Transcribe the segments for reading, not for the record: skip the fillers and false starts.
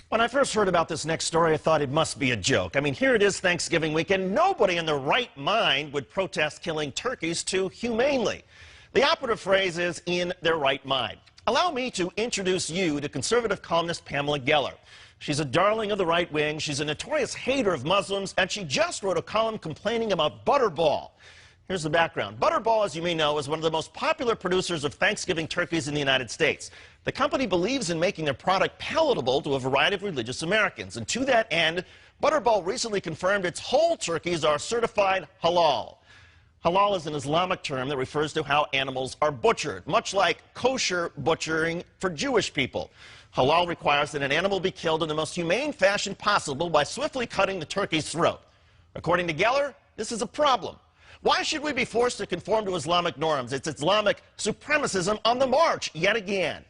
When I first heard about this next story, I thought it must be a joke. I mean, here it is Thanksgiving weekend. Nobody in their right mind would protest killing turkeys too humanely. The operative phrase is in their right mind. Allow me to introduce you to conservative columnist Pamela Geller. She's a darling of the right wing. She's a notorious hater of Muslims, and she just wrote a column complaining about Butterball. Here's the background. Butterball, as you may know, is one of the most popular producers of Thanksgiving turkeys in the United States. The company believes in making their product palatable to a variety of religious Americans. And to that end, Butterball recently confirmed its whole turkeys are certified halal. Halal is an Islamic term that refers to how animals are butchered, much like kosher butchering for Jewish people. Halal requires that an animal be killed in the most humane fashion possible by swiftly cutting the turkey's throat. According to Geller, this is a problem. Why should we be forced to conform to Islamic norms? It's Islamic supremacism on the march yet again.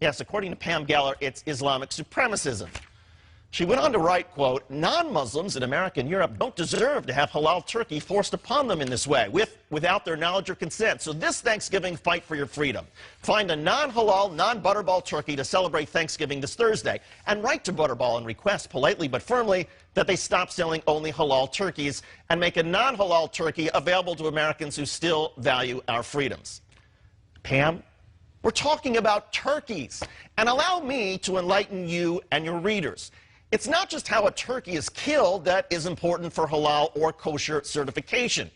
Yes, according to Pam Geller, it's Islamic supremacism. She went on to write, quote, non-Muslims in America and Europe don't deserve to have halal turkey forced upon them in this way, without their knowledge or consent. So this Thanksgiving, fight for your freedom. Find a non-halal, non-Butterball turkey to celebrate Thanksgiving this Thursday, and write to Butterball and request politely but firmly that they stop selling only halal turkeys and make a non-halal turkey available to Americans who still value our freedoms. Pam, we're talking about turkeys, and allow me to enlighten you and your readers. It's not just how a turkey is killed that is important for halal or kosher certification.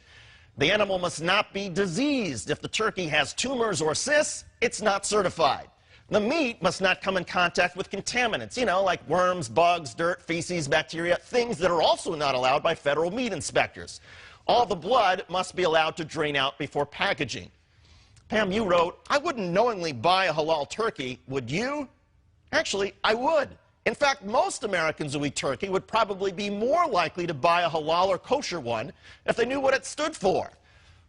The animal must not be diseased. If the turkey has tumors or cysts, it's not certified. The meat must not come in contact with contaminants, like worms, bugs, dirt, feces, bacteria, things that are also not allowed by federal meat inspectors. All the blood must be allowed to drain out before packaging. Pam, you wrote, I wouldn't knowingly buy a halal turkey, would you? Actually, I would. In fact, most Americans who eat turkey would probably be more likely to buy a halal or kosher one if they knew what it stood for.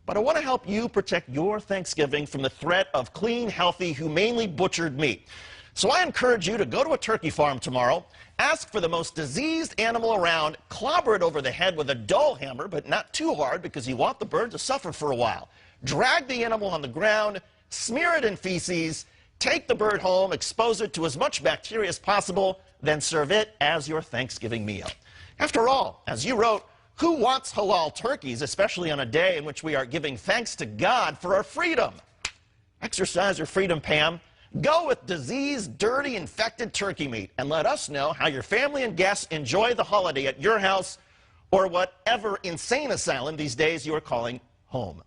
But I want to help you protect your Thanksgiving from the threat of clean, healthy, humanely butchered meat. So I encourage you to go to a turkey farm tomorrow, ask for the most diseased animal around, clobber it over the head with a dull hammer, but not too hard because you want the bird to suffer for a while. Drag the animal on the ground, smear it in feces, take the bird home, expose it to as much bacteria as possible, then serve it as your Thanksgiving meal. After all, as you wrote, who wants halal turkeys, especially on a day in which we are giving thanks to God for our freedom? Exercise your freedom, Pam. Go with diseased, dirty, infected turkey meat, and let us know how your family and guests enjoy the holiday at your house or whatever insane asylum these days you are calling home.